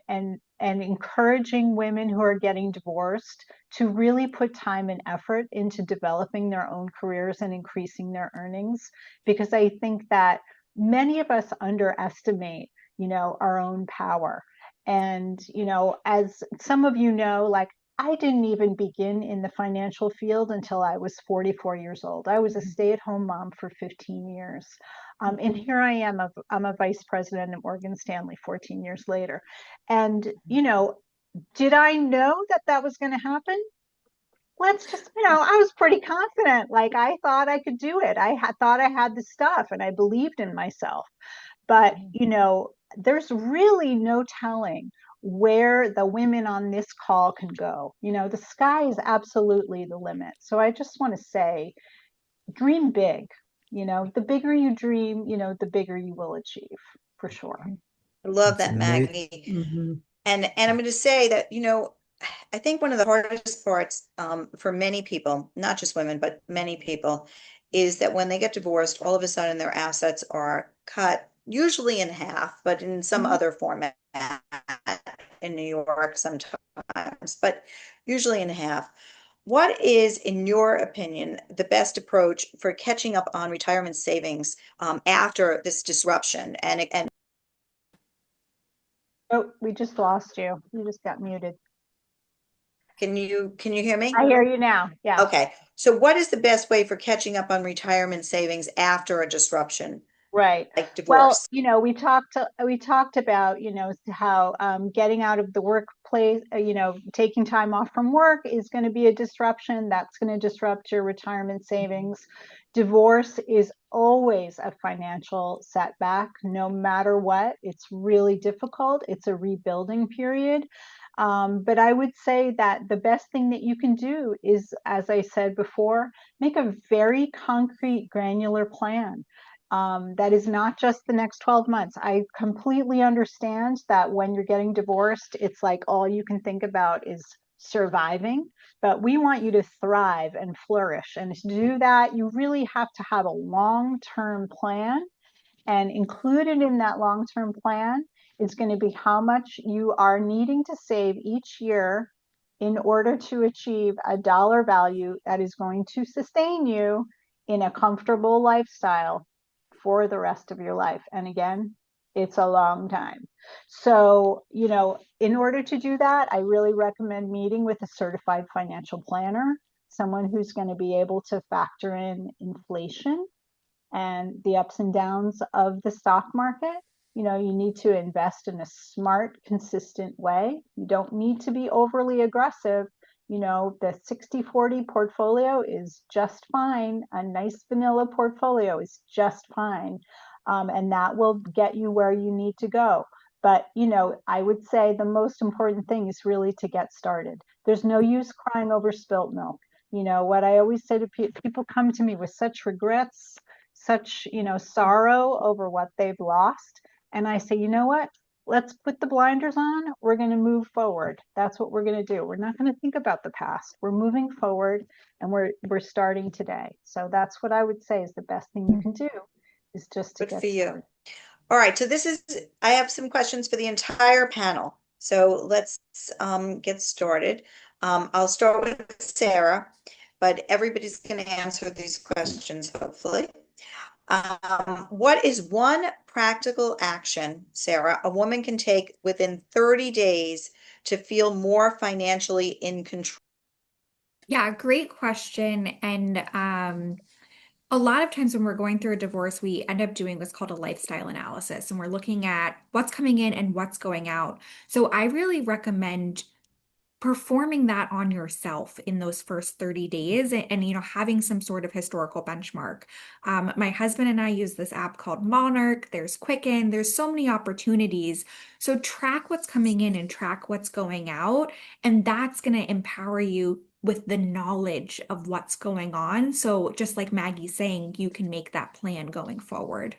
encouraging women who are getting divorced to really put time and effort into developing their own careers and increasing their earnings, because I think that many of us underestimate, our own power. And, as some of like, I didn't even begin in the financial field until I was 44 years old. I was a stay-at-home mom for 15 years. And here I am, I'm a vice president at Morgan Stanley 14 years later. And, did I know that that was going to happen? Let's just, I was pretty confident. Like, I thought I could do it. Thought I had the stuff and I believed in myself. But, there's really no telling where the women on this call can go. The sky is absolutely the limit. So I just want to say, dream big. The bigger you dream, the bigger you will achieve, for sure. I love That's that, amazing. Maggie. Mhm. And I'm going to say that, I think one of the hardest parts for many people, not just women, but many people, is that when they get divorced, all of a sudden their assets are cut, usually in half, but in some Mhm. other format in New York sometimes, but usually in half. What is, in your opinion, the best approach for catching up on retirement savings after this disruption? And Oh, we just lost you. You just got muted. can you hear me? I hear you now. Yeah. Okay, so what is the best way for catching up on retirement savings after a disruption Right. like Well, divorce? we talked about, how getting out of the workplace, taking time off from work is going to be a disruption. That's going to disrupt your retirement savings. Divorce is always a financial setback, no matter what. It's really difficult. It's a rebuilding period. But I would say that the best thing that you can do is, as I said before, make a very concrete, granular plan. That is not just the next 12 months. I completely understand that when you're getting divorced, it's like all you can think about is surviving, but we want you to thrive and flourish. And to do that, you really have to have a long-term plan, and included in that long-term plan is going to be how much you are needing to save each year in order to achieve a dollar value that is going to sustain you in a comfortable lifestyle for the rest of your life. And again, it's a long time. So, in order to do that, I really recommend meeting with a certified financial planner, someone who's going to be able to factor in inflation and the ups and downs of the stock market. You need to invest in a smart, consistent way. You don't need to be overly aggressive. The 60/40 portfolio is just fine. A nice vanilla portfolio is just fine. And that will get you where you need to go. But, I would say the most important thing is really to get started. There's no use crying over spilt milk. What I always say to people come to me with such regrets, such sorrow over what they've lost, and I say, you know what, let's put the blinders on. We're going to move forward. That's what we're going to do. We're not going to think about the past. We're moving forward, and we're starting today. So that's what I would say is the best thing you can do, is just to Good for get you. started. All right, so I have some questions for the entire panel. So let's get started. I'll start with Sarah, but everybody's going to answer these questions, hopefully. What is one practical action, Sarah, a woman can take within 30 days to feel more financially in control? Yeah, great question. And a lot of times when we're going through a divorce, we end up doing what's called a lifestyle analysis, and we're looking at what's coming in and what's going out. So I really recommend performing that on yourself in those first 30 days, and having some sort of historical benchmark. My husband and I use this app called Monarch. There's Quicken. There's so many opportunities. So track what's coming in and track what's going out, and that's going to empower you with the knowledge of what's going on. So just like Maggie's saying, you can make that plan going forward.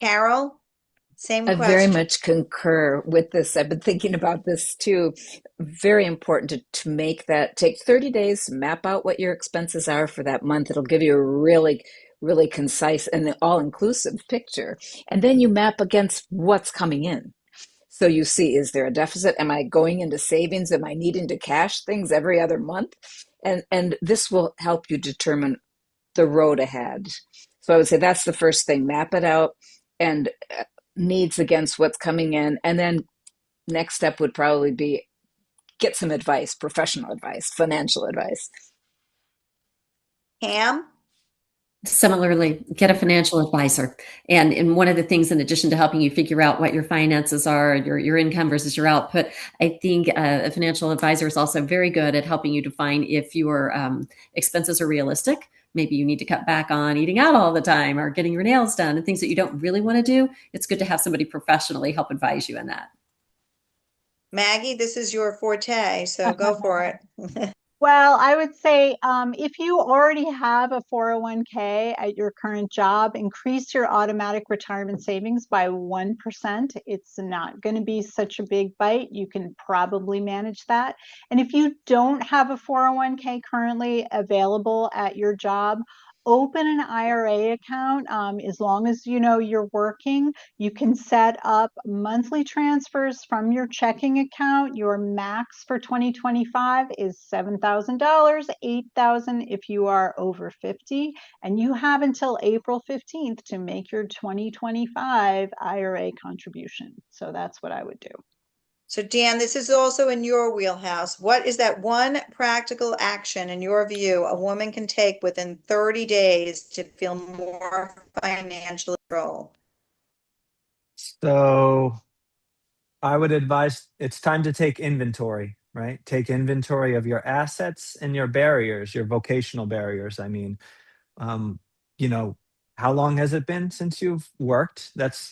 Carol, same I very question. much concur with this. I've been thinking about this too. Very important to make that take 30 days to map out what your expenses are for that month. It'll give you a really, really concise and all-inclusive picture. And then you map against what's coming in. So you see, is there a deficit? Am I going into savings? Am I needing to cash things every other month? And this will help you determine the road ahead. So I would say that's the first thing, map it out and needs against what's coming in. And then next step would probably be get some advice, professional advice, financial advice. Pam? Similarly, get a financial advisor. And one of the things, in addition to helping you figure out what your finances are, your income versus your output, I think a financial advisor is also very good at helping you define if your expenses are realistic. Maybe you need to cut back on eating out all the time or getting your nails done and things that you don't really want to do. It's good to have somebody professionally help advise you in that. Maggie, this is your forte, so go for it. Well, I would say if you already have a 401k at your current job, increase your automatic retirement savings by 1%. It's not going to be such a big bite. You can probably manage that. And if you don't have a 401k currently available at your job, open an IRA account. As long as you know you're working, you can set up monthly transfers from your checking account. Your max for 2025 is $7,000, $8,000 if you are over 50, and you have until April 15th to make your 2025 IRA contribution. So that's what I would do. So Dan, this is also in your wheelhouse. What is that one practical action, in your view, a woman can take within 30 days to feel more financially control? So I would advise it's time to take inventory, right? Take inventory of your assets and your barriers, your vocational barriers. I mean, um, you know, how long has it been since you've worked? That's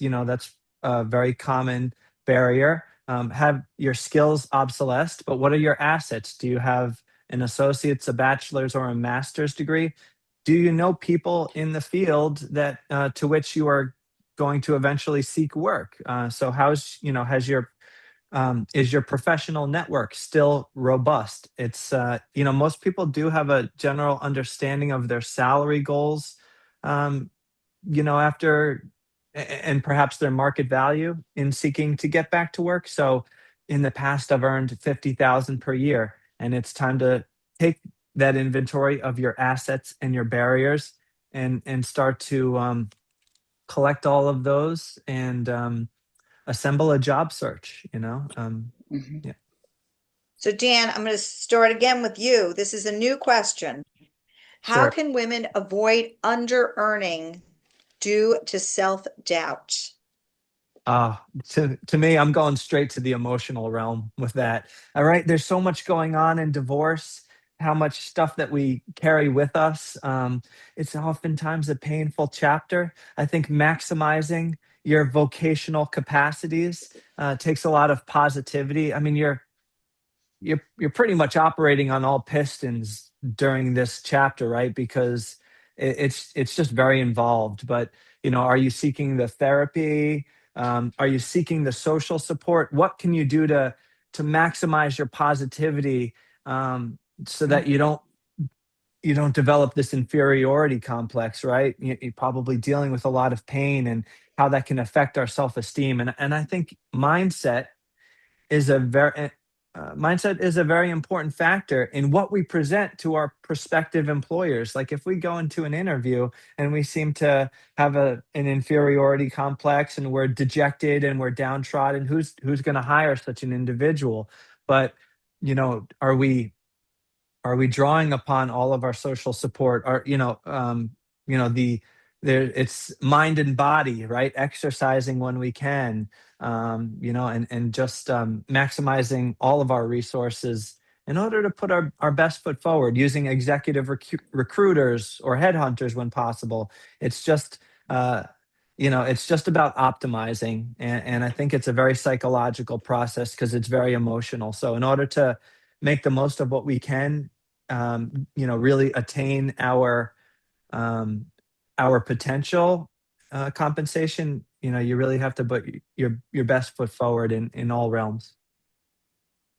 a very common barrier. Have your skills obsolesced, but what are your assets? Do you have an associate's, a bachelor's, or a master's degree? do you know people in the field that to which you are going to eventually seek work? So how's, has your is your professional network still robust? It's, most people do have a general understanding of their salary goals, um, after, and perhaps their market value in seeking to get back to work. So in the past, I've earned 50,000 per year, and it's time to take that inventory of your assets and your barriers and start to collect all of those and assemble a job search. Mhm. Yeah, So Dan, I'm going to start again with you. This is a new question. How sure. can women avoid under earning due to self-doubt? To me, I'm going straight to the emotional realm with that. All right, there's so much going on in divorce, how much stuff that we carry with us. It's oftentimes a painful chapter. I think maximizing your vocational capacities takes a lot of positivity. I mean, you're pretty much operating on all pistons during this chapter, right? Because it's just very involved. But are you seeking the therapy? Are you seeking the social support? What can you do to maximize your positivity, so that you don't develop this inferiority complex, right? You're probably dealing with a lot of pain and how that can affect our self-esteem. And I think is a very mindset is a very important factor in what we present to our prospective employers. Like if we go into an interview and we seem to have an inferiority complex and we're dejected and we're downtrodden, who's going to hire such an individual? But are we drawing upon all of our social support? Are the there it's mind and body, right? Exercising when we can, and just maximizing all of our resources in order to put our best foot forward, using executive recruiters or headhunters when possible. It's just it's just about optimizing, and I think it's a very psychological process because it's very emotional. So in order to make the most of what we can, really attain um, our potential compensation. You really have to put your best foot forward in all realms.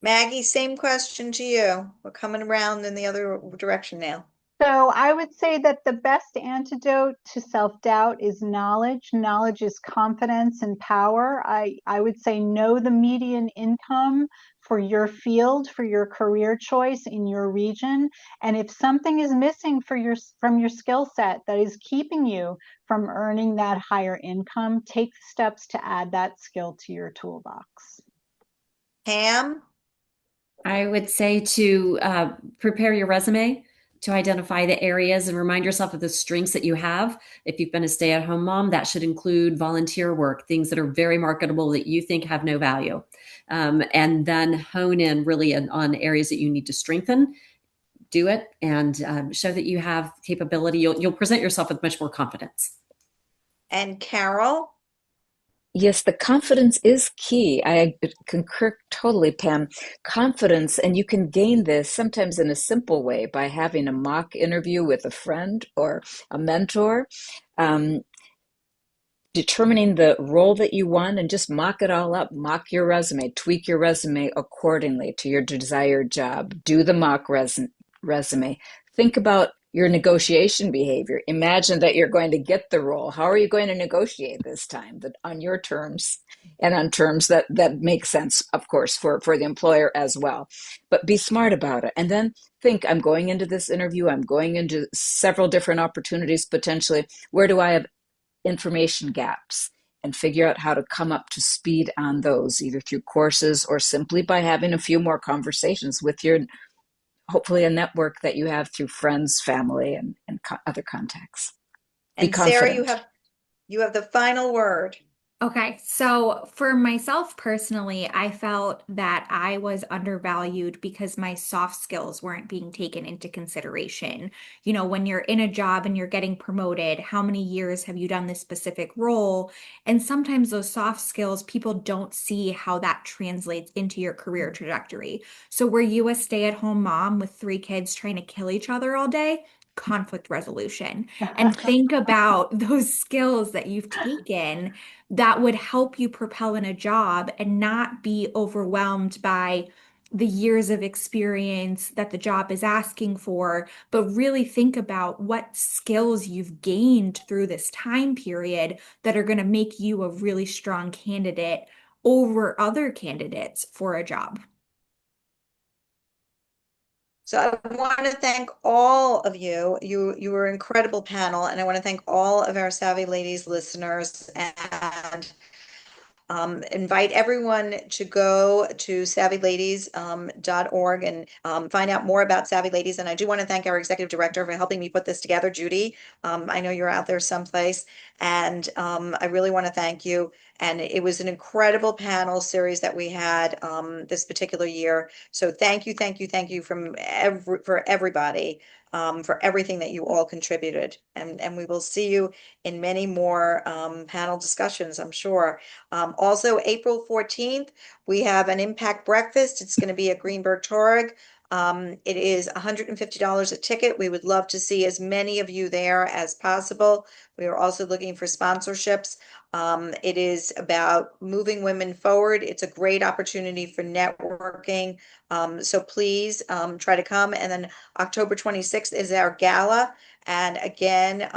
Maggie, same question to you. We're coming around in the other direction now. So I would say that the best antidote to self-doubt is knowledge. Knowledge is confidence and power. I would say know the median income for your field, for your career choice in your region. And if something is missing from your skill set that is keeping you from earning that higher income, take steps to add that skill to your toolbox. Pam? I would say to prepare your resume, to identify the areas and remind yourself of the strengths that you have. If you've been a stay-at-home mom, that should include volunteer work, things that are very marketable that you think have no value. And then hone in really on areas that you need to strengthen, do it, and show that you have capability. You'll present yourself with much more confidence. And Carol? Yes, the confidence is key. I concur totally, Pam. Confidence, and you can gain this sometimes in a simple way by having a mock interview with a friend or a mentor. Um, Determining the role that you want and just mock it all up, mock your resume, tweak your resume accordingly to your desired job, do the mock resume. Think about your negotiation behavior. Imagine that you're going to get the role. How are you going to negotiate this time on your terms and on terms that make sense, of course, for the employer as well. But be smart about it. And then think, I'm going into this interview, I'm going into several different opportunities potentially. Where do I have information gaps, and figure out how to come up to speed on those, either through courses or simply by having a few more conversations with your, hopefully a network that you have through friends, family, and other contacts. Be And Sarah, confident. you have the final word. Okay, so for myself personally, I felt that I was undervalued because my soft skills weren't being taken into consideration. When you're in a job and you're getting promoted, how many years have you done this specific role? And sometimes those soft skills, people don't see how that translates into your career trajectory. So were you a stay-at-home mom with three kids trying to kill each other all day? conflict resolution. And think about those skills that you've taken that would help you propel in a job and not be overwhelmed by the years of experience that the job is asking for, but really think about what skills you've gained through this time period that are going to make you a really strong candidate over other candidates for a job. So I want to thank all of you. You were an incredible panel, and I want to thank all of our Savvy Ladies listeners and invite everyone to go to savvyladies.org and find out more about Savvy Ladies. And I do want to thank our executive director for helping me put this together, Judy. I know you're out there someplace, and I really want to thank you. And it was an incredible panel series that we had this particular year. So thank you for everybody. For everything that you all contributed. And we will see you in many more panel discussions, I'm sure. Also, April 14th, we have an impact breakfast. It's going to be at Greenberg Torg. It is $150 a ticket. We would love to see as many of you there as possible. We are also looking for sponsorships. It is about moving women forward. It's a great opportunity for networking. So please try to come. And then October 26th is our gala. And again,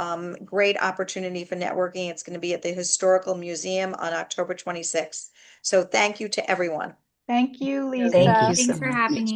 great opportunity for networking. It's going to be at the Historical Museum on October 26th. So thank you to everyone. Thank you, Thank Lisa. you so Thanks for much. having me.